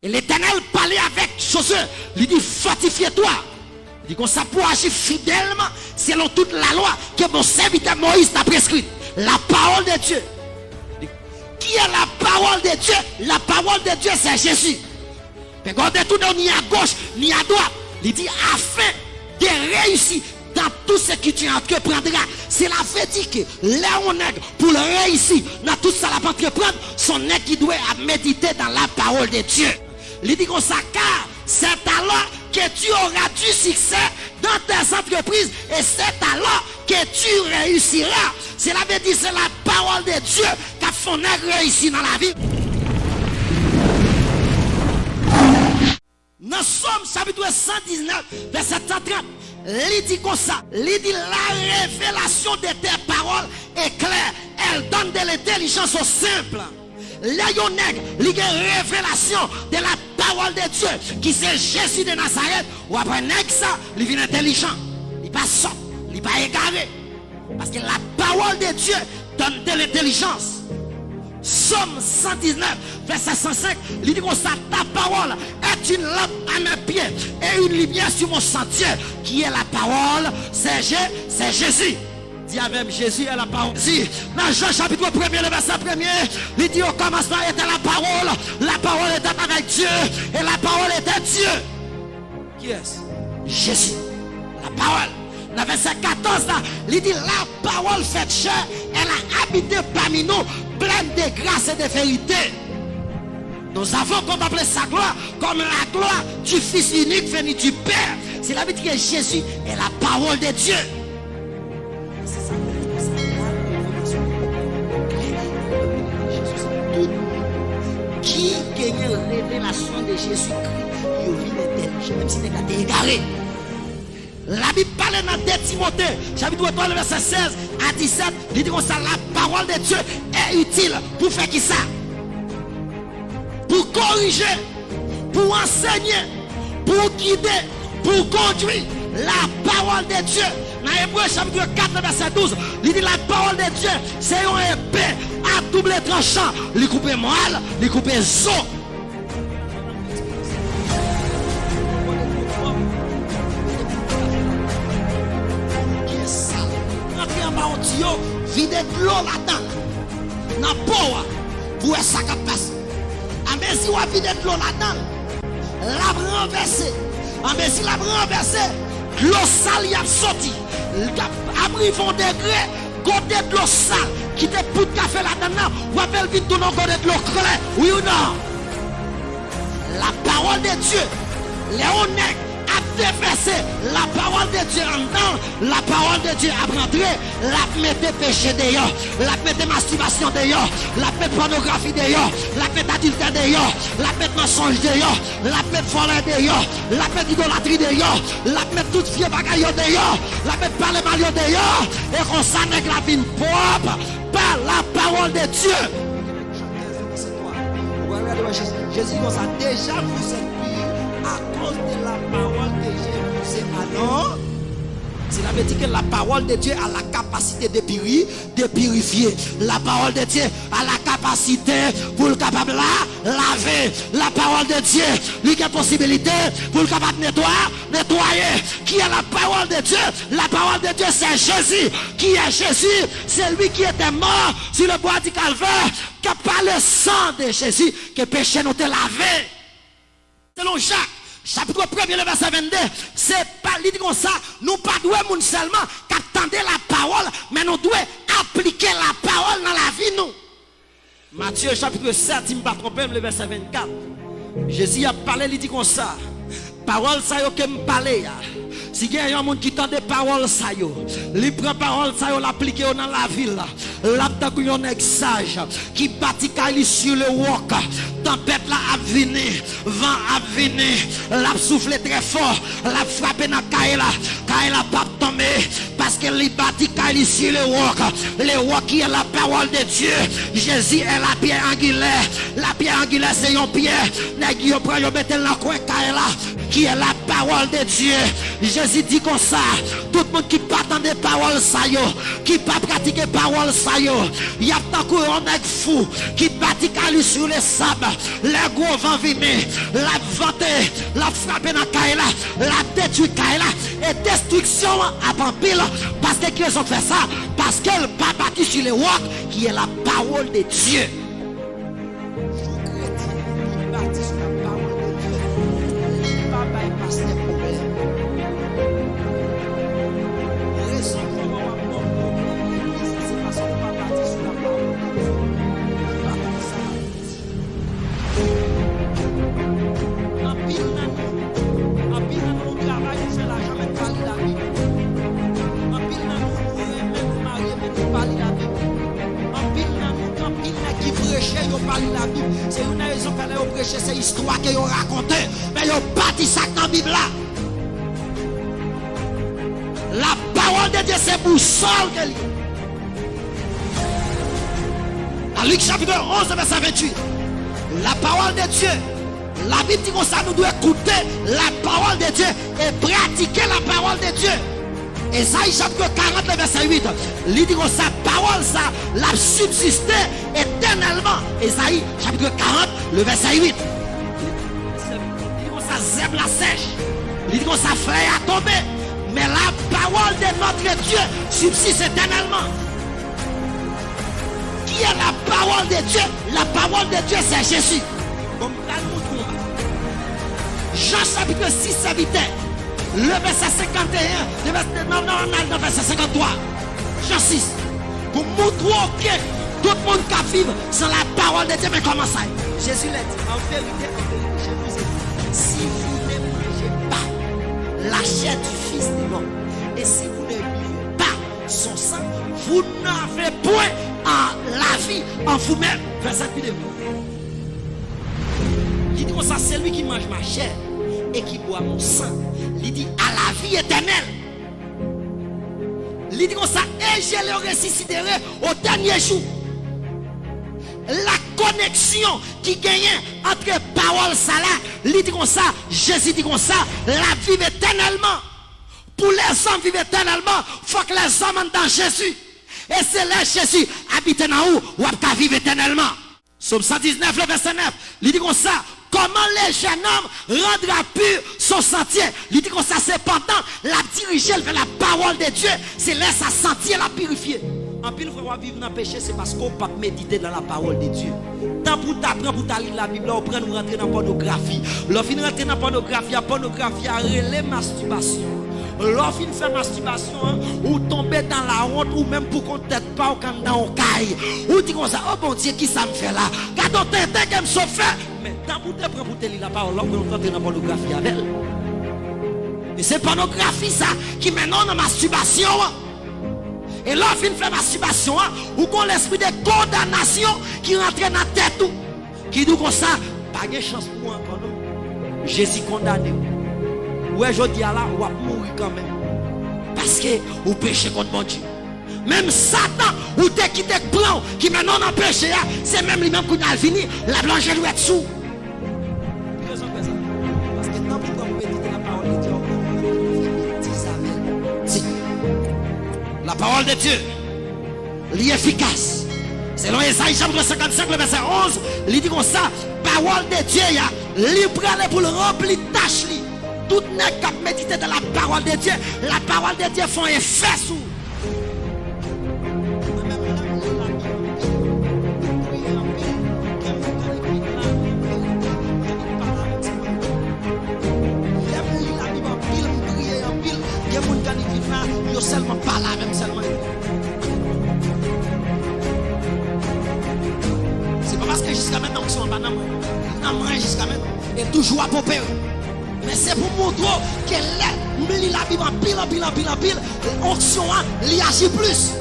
Et l'Éternel parlait avec Josué, lui dit fortifie-toi. Il dit qu'on ça pour agir fidèlement selon toute la loi que mon serviteur Moïse t'a prescrite. La parole de Dieu. Qui est la parole de Dieu? La parole de Dieu, c'est Jésus. Regardez tout ni à gauche ni à droite. Il dit afin de réussir dans tout ce que tu entreprendras. C'est la fait dire que là on est pour réussir dans tout ça la entreprendre, son nez qui doit méditer dans la parole de Dieu. Il dit comme ça, car c'est alors que tu auras du succès dans tes entreprises et c'est alors que tu réussiras. Cela veut dire c'est la parole de Dieu qui a fait réussir dans la vie. Dans Somme chapitre 119, verset 30, il dit comme ça, il dit la révélation de tes paroles est claire, elle donne de l'intelligence aux simples. Là, il y a une révélation de la parole de Dieu qui c'est Jésus de Nazareth. Ou après ça, il vient intelligent. Il n'est pas sot, il n'est pas égaré. Parce que la parole de Dieu donne de l'intelligence. Somme 119, verset 105, il dit comme ça, ta parole est une lampe à mes pieds et une lumière sur mon sentier. Qui est la parole? C'est Jésus. Dis avec Jésus est la parole. Si, dans Jean chapitre 1, le verset 1er, il dit au commencement était la parole était avec Dieu, et la parole était Dieu. Qui est-ce? Jésus. La parole. Dans verset 14, là, il dit la parole faite chair, elle a habité parmi nous, pleine de grâce et de vérité. Nous avons contemplé sa gloire comme la gloire du Fils unique venu du Père. C'est la vie que Jésus est la parole de Dieu. Qui gagne la révélation de Jésus-Christ, il vit intelligent, même si tu es égaré. La Bible parle dans 2 Timothée, chapitre 3, verset 16 à 17, il dit comme ça, la parole de Dieu est utile pour faire qui ça? Pour corriger, pour enseigner, pour guider, pour conduire. La parole de Dieu, dans Hébreu chapitre 4, verset 12, il dit la parole de Dieu, c'est une épée à double tranchant. Il coupe moelle, il coupe zo. Entrez en bas en tuyau, videz de l'eau là-dedans. Dans le pot, pour ça qui passe. Mais si vous videz de l'eau là-dedans, la renversée. Mais si la renversée, l'eau sale y a sorti. Après, ils vont degré, côté de l'eau sale, qui te pour de café là-dedans, vous avez le vide de l'eau côté de l'eau claire. Oui ou non? La parole de Dieu, les honnêtes a déversé la parole de Dieu en dedans, la parole de Dieu a rentré, la mette péché dehors, la mette masturbation dehors, la mette pornographie dehors, la mette adultère dehors, la mette mensonge dehors, la mette voler dehors, la mette idolâtrie dehors, la mette toute vieux bagaille dehors, la mette parler mal dehors, et qu'on s'en est la vie propre par la parole de Dieu. Jésus nous a déjà vous à cause de la parole de Dieu, c'est alors. Cela veut dire que la parole de Dieu a la capacité de purifier. La parole de Dieu a la capacité pour le capable de laver. La parole de Dieu, lui qui a possibilité pour le capable de nettoyer. Qui est la parole de Dieu? La parole de Dieu, c'est Jésus. Qui est Jésus? C'est lui qui était mort sur le bois du calvaire, qui a par le sang de Jésus que péché nous te lavé. Selon Jacques, chapitre 1, le verset 22, c'est pas dit comme ça, nous pas doués seulement qu'attendre la parole, mais nous devons appliquer la parole dans la vie nous. Matthieu chapitre 7, il ne me pas tromper, le verset 24. Jésus a parlé, il dit comme ça, parole ça yo que me parler. Si il y a un monde qui tend des paroles ça yo, il prend parole ça yo l'appliquer dans la ville. Là où un sage qui bâtit sur le roc, tempête là a venir, vent a venir, l'a soufflé très fort, l'a frappé dans Kaila pas tomber parce que il bâtit sur le roc qui est la parole de Dieu. Jésus est la pierre angulaire c'est une pierre, nèg yo prend yo mettre dans coin Kaila qui est la parole de Dieu. Jésus dit comme ça, tout le monde qui pas dans des paroles ça yo, qui pas pratiquer parole ça yo, il y a tant qu'on est fou qui bâtit sur le sable, les gros vents viennent, la vente, la frappe dans Kaila, la détruit Kaila, et destruction à Pampil. Parce que qui ont fait ça? Parce qu'elle n'a pas bâti sur les rocs, qui est la parole de Dieu. Je chrétien qui bâtit sur la parole de Dieu, il n'est pas bypass les problèmes. Raison pour moi, mon problème, c'est parce qu'on ne pas bâti sur la parole de Dieu. En pile, nous travaillons, nous faisons l'argent, mais nous parlons la Bible. En pile, nous nous marions, mais nous parlons la Bible. En pile, qui prêchent, ils parlent la Bible. C'est une raison qu'elle a prêché, c'est l'histoire qu'ils ont racontée. Mais ils ont pas dit ça dans la Bible là. La parole de Dieu, c'est boussole qu'elle est. Dans Luc chapitre 11, verset 28. La parole de Dieu, la Bible dit que ça nous doit écouter la parole de Dieu et pratiquer la parole de Dieu. Esaïe chapitre 40, verset 8. Il dit que sa parole, ça, l'a subsisté éternellement. Esaïe chapitre 40, le verset 8. Il dit que ça zèbre la sèche. Il dit que ça frère à tomber. Mais la parole de notre Dieu subsiste éternellement. Qui est la parole de Dieu? La parole de Dieu, c'est Jésus. Bon, là, nous trouvons. Jean chapitre 6, le verset 51, le verset 53. Jean 6. Pour montrer que tout le monde qui vit sans la parole de Dieu, mais comment ça? Jésus l'a dit. En vérité, je vous ai dit, si vous ne mangez pas la chair du Fils de l'homme, et si vous ne buvez pas son sang, vous n'avez point en la vie en vous-même. Verset 2. Il dit que ça, c'est lui qui mange ma chair et qui boit mon sang. Il dit à la vie éternelle. Il dit comme ça, et je le ressusciterai au dernier jour. La connexion qui gagne entre parole ça là, il dit comme ça, Jésus dit comme ça, la vie éternellement. Pour les hommes vivent éternellement, il faut que les hommes entrent dans Jésus. Et c'est là Jésus habite dans où ou à vivre éternellement. Psaume 119, le verset 9, il dit comme ça, comment les jeunes hommes rendra pur son sentier. Il dit comme ça, c'est pendant la diriger vers la parole de Dieu, c'est là sa sentier la purifier. En pile, frère, vivre dans le péché, c'est parce qu'on ne peut pas méditer dans la parole de Dieu. Tant pour t'apprendre, pour lire la Bible, on prend nous rentrer dans la pornographie. Lorsqu'on rentrer dans la pornographie a relais masturbation. Lorsqu'on fait masturbation, ou tomber dans la honte, ou même pour qu'on ne tête pas, ou quand dans un caille. Ou dit comme ça, oh bon Dieu, qui ça me fait là? Quand on t'entend qu'elle me sauve. Mais tant pour t'apprendre, pour te lire la parole, on peut rentrer dans la pornographie avec elle. Et c'est pornographie ça, qui mène dans la masturbation. Et lorsqu'on fait masturbation, ou qu'on l'esprit de condamnation qui rentre dans la tête, qui dit comme ça, pas de chance pour moi encore, non? Jésus condamné. Ouais, je dis à là, on va mourir quand même. Parce que vous péchez contre mon Dieu. Même Satan, ou t'es quitté le plan, qui maintenant dans le péché, c'est même lui-même qui a fini, la blanche doit être sous. Parce que tant que vous méditez la parole de Dieu, la parole de Dieu, elle est efficace. Selon Esaïe chapitre 55, le verset 11, il dit comme ça, parole de Dieu, libre pour le remplir tâche. Tout n'est qu'à méditer dans la parole de Dieu. La parole de Dieu fait effet sur. Seulement pas là même seulement. C'est pas parce que jusqu'à maintenant on sont pas dans moi jusqu'à maintenant et toujours à popper. Mais c'est pour montrer que la Bible en pile, l'onction l'y agit plus.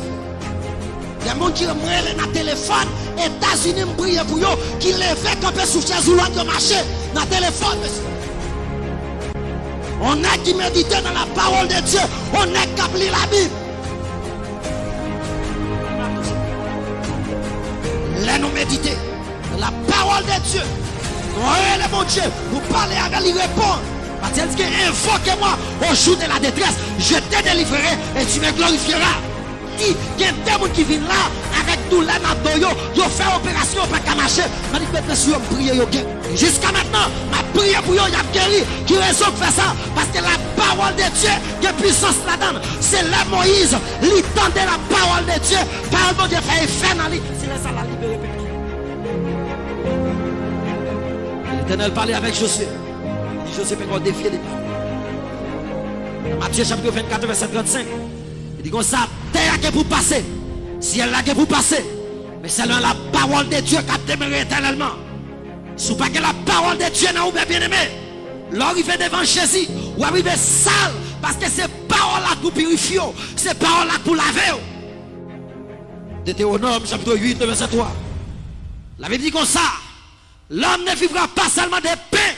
Il y a des gens qui me dans le téléphone, États-Unis me brillent pour eux, qui levaient quand ils sont chez eux, qui marchaient dans le téléphone. On a qui médite dans la parole de Dieu, on a qui lit la Bible. Là nous méditer la parole de Dieu. Oui, mon Dieu, vous parlez avec lui répondre. Parce qu'il dit invoque-moi au jour de la détresse, je te délivrerai et tu me glorifieras. Dit qu'il y a des gens qui viennent là avec douleur dans le dos, yo fait opération pas qu'à marcher. M'a dit maintenant si on prie yo gain. Jusqu'à maintenant, m'a prié pour yo y a guéri. Qui raison de faire ça parce que la parole de Dieu qui puissance là-dedans. C'est là Moïse, il tendait la parole de Dieu. Parole de Dieu fait effet dans lui. C'est là ça l'a libéré. L'Éternel parlait avec Josué. Josué peut encore défier les paroles. Matthieu chapitre 24 verset 35. Il dit comme ça, terre qui pour passer, ciel là qui pour passer, mais c'est la parole de Dieu qui a demeuré éternellement. Si vous pas que la parole de Dieu n'a pas bien aimé, l'arrivée devant Jésus, ou arriver sale, parce que c'est parole là pour purifier, c'est parole là pour laver. Deutéronome chapitre 8 verset 3. La Bible dit comme ça, l'homme ne vivra pas seulement de pain,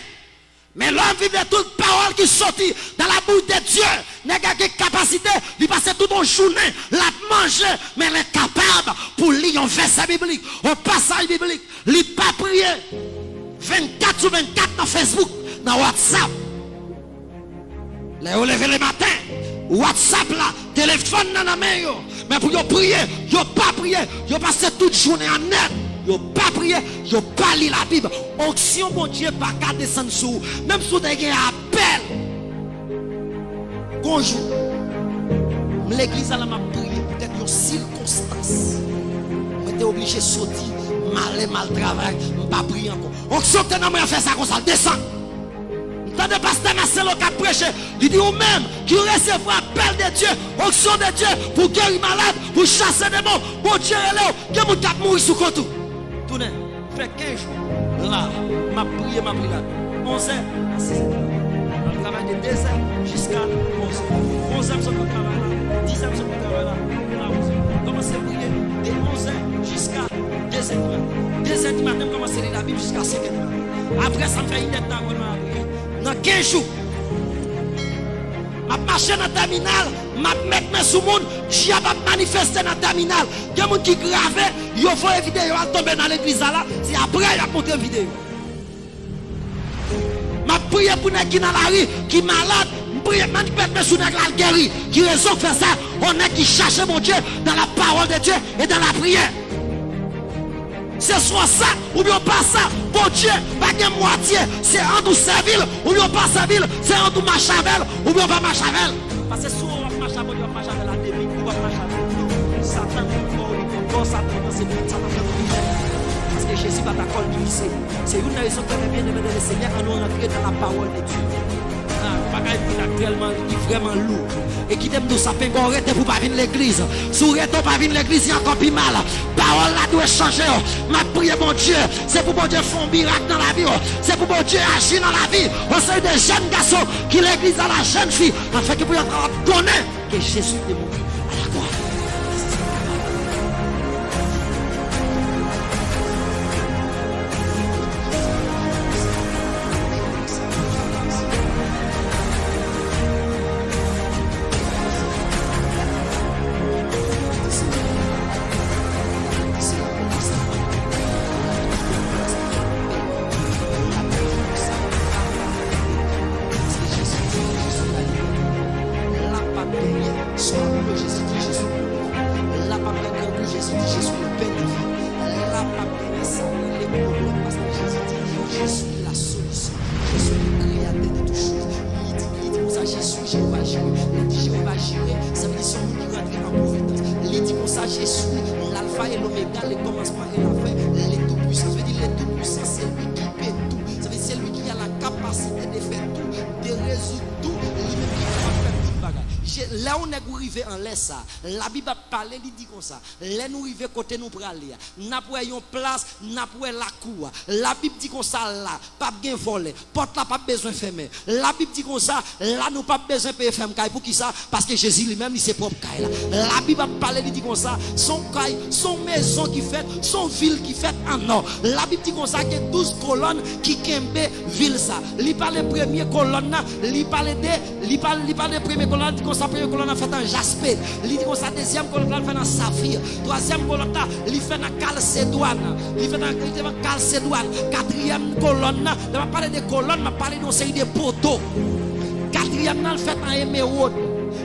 mais l'homme vit de toute parole qui sortit dans la bouche de Dieu. N'est pas de capacité de passer toute une journée, la manger, mais elle est capable pour lire un verset biblique, un passage biblique. Il n'a pas prié 24 sur 24 dans Facebook, dans WhatsApp. Les lever le matin, WhatsApp là, téléphone dans la main. Mais pour prier, ils n'ont pas prié, ils ont passé toute journée en net. Ils n'ont pas prié, ils n'ont pas lu la Bible. Onction, mon Dieu, pas qu'à descendre sous. Même si vous avez un appel. Bonjour. L'église, elle m'a prié peut-être une circonstance. Je suis obligé de sortir, mal travail, je ne pas prier encore. Onction, tu n'as pas fait ça comme ça, descend. Tandis que pasteur Marcelo qui a prêché, il dit ou même qui recevra appel de Dieu, onction de Dieu pour guérir malade, pour chasser des mots, pour Dieu et l'eau, que vous avez mourir sous côté. Tournez, fait 15 jours. Là, ma prière, 11 heures à 6 heures. On travaille de 2 heures jusqu'à 11 heures. 11 heures, nous sommes au travail là. 10 heures, nous sommes au travail là. On commence à prier de 11 heures jusqu'à 2 heures du matin. 2 heures du matin, on commence à lire la Bible jusqu'à 5 heures du matin. Après, ça me fait une tête dans la prière. Dans 15 jours, je marche dans le terminal, je mets mes sous monde, je vais manifester dans le terminal. Il y a des gens qui gravent, ils font une vidéo, ils tomber dans l'église là, c'est après ils vont monter une vidéo. Je prie pour les gens qui sont dans la rue, qui sont malades, je prie pour les gens qui sont dans la guéri, qui raison de faire ça, on est qui cherche mon Dieu dans la parole de Dieu et dans la prière. C'est soit ça ou bien pas ça. Bon Dieu, pas de moitié. C'est en tout Serville ou bien pas Serville. C'est en tout Machavel ou bien pas Machavel. Parce que si on va Machavel, on va Machavel la débit, on va Machavel. Satan, encore Satan, c'est tout Satan. Parce que Jésus va t'accorder difficile. C'est une raison que bien aimé de le Seigneur à nous rentrer dans la parole de Dieu. Actuellement il est vraiment lourd et qui t'aime nous ça peut arrêter pour pas venir l'église. Si vous n'arrêtez pas venir l'église, il y a encore plus mal. Parole là doit changer. Ma prière mon Dieu, c'est pour mon Dieu faire un miracle dans la vie. C'est pour mon Dieu agir dans la vie. On sait des jeunes garçons qui l'église à la jeune fille afin que vous connaissez que Jésus est mort à la croix. Là on est arrivé en laisse ça. La Bible parle, il dit comme ça. Là nous arrivons côté nous pour aller. N'a pas une place, n'a pas la cour. La Bible dit comme ça là, pas bien voler. Porte là pas besoin fermer. La Bible dit comme ça, là nous pas besoin payer ferme caille pour qui ça parce que Jésus lui-même il c'est propre caille là. La Bible parle, il dit comme ça, son caille, son maison qui fait, son ville qui fait en or. La Bible dit comme ça que 12 colonnes qui kembe ville ça. Il parle de première colonne, il parle de première colonne, dit comme ça première colonne fait en jaspe. Il dit comme ça deuxième colonne fait en saphir. Troisième colonne il fait en calcédoine. Il fait en calcédoine. Quatrième colonne, je vais parler de colonne, je vais parler d'une série de poteaux. Quatrième il fait en émeraude.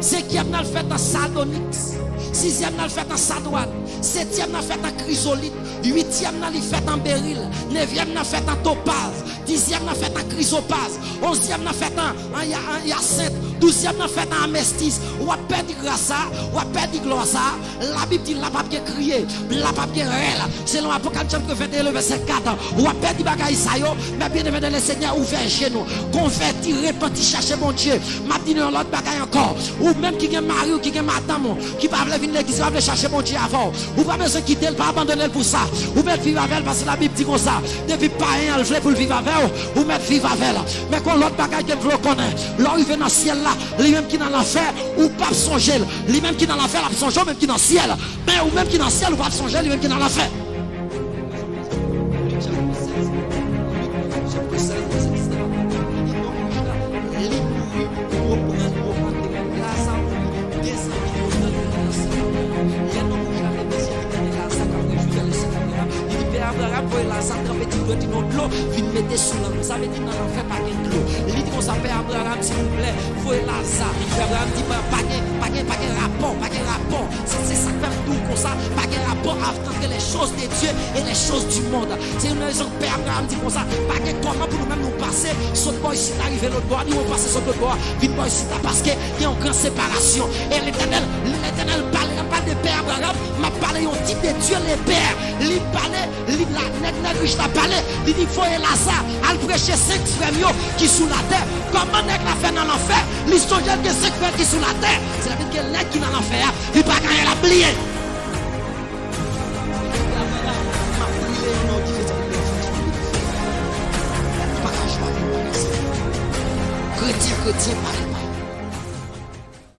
Cinquième, nous le fait en sardonyx. Sixième, nous le fait en sardoine. Septième, nous le fait en chrysolite. Huitième, nous le fait en béryl. Neuvième, nous le fait en topaz. Dixième, nous le fait en chrysopase. Onzième, nous le fait en hyacinthe. Douzième, nous le fait en amestis. Ou à perdre grâce, ou à perdre gloire. La Bible dit, la pas bien crier, la pas bien réel. Selon Apocalypse 21, le verset 4. Ou à perdre bagaille ça yo, mais bien aimé le Seigneur ouvert chez nous. Convertir, repentir, chercher mon Dieu. M'a dit non l'autre bagaille encore. Ou même qui est mari ou qui est madame, qui va venir l'église, va chercher mon Dieu avant. Ou pas besoin de quitter, pas abandonner pour ça. Ou mettre vivre avec elle parce que la Bible dit comme ça. Depuis pas rien, elle voulait pour le vivre avec elle, ou mettre vivre avec elle. Mais quand l'autre bagaille qu'elle veut connaître, l'arrivée dans le ciel là, lui-même qui dans l'enfer, ou pas songer, lui-même qui dans l'enfer, la songer, même qui dans le ciel. Mais ou même qui dans le ciel, ou pas songer, lui-même qui dans l'enfer. Abraham voyait la ça trempé de l'eau, vient mettre sous l'eau. Ça veut dire non, on fait pas de l'eau. Il dit qu'on s'appelle Abraham, s'il vous plaît, voyez la ça. Abraham dit pas de rapport, pas de rapport. C'est ça qui fait tout comme ça, pas de rapport entre les choses de Dieu et les choses du monde. C'est une raison que Père Abraham dit comme ça, pas de comment pour nous-mêmes nous passer, saute bois ici, arriver l'autre bois, nous on passe sur l'autre bois, vite bois ici, parce qu'il y a une grande séparation. Et l'éternel parle pas de Père Abraham, m'a parlé un type de Dieu, les pères, il parlait. La riche t'a parlé, il dit faut Lazare, al prêcher 5 frères qui sous la terre. Comment nèg la fait dans l'enfer? L'histoire de 5 frères qui sous la terre. C'est la vie que nèg qui dans l'enfer, il pas gagner la plier.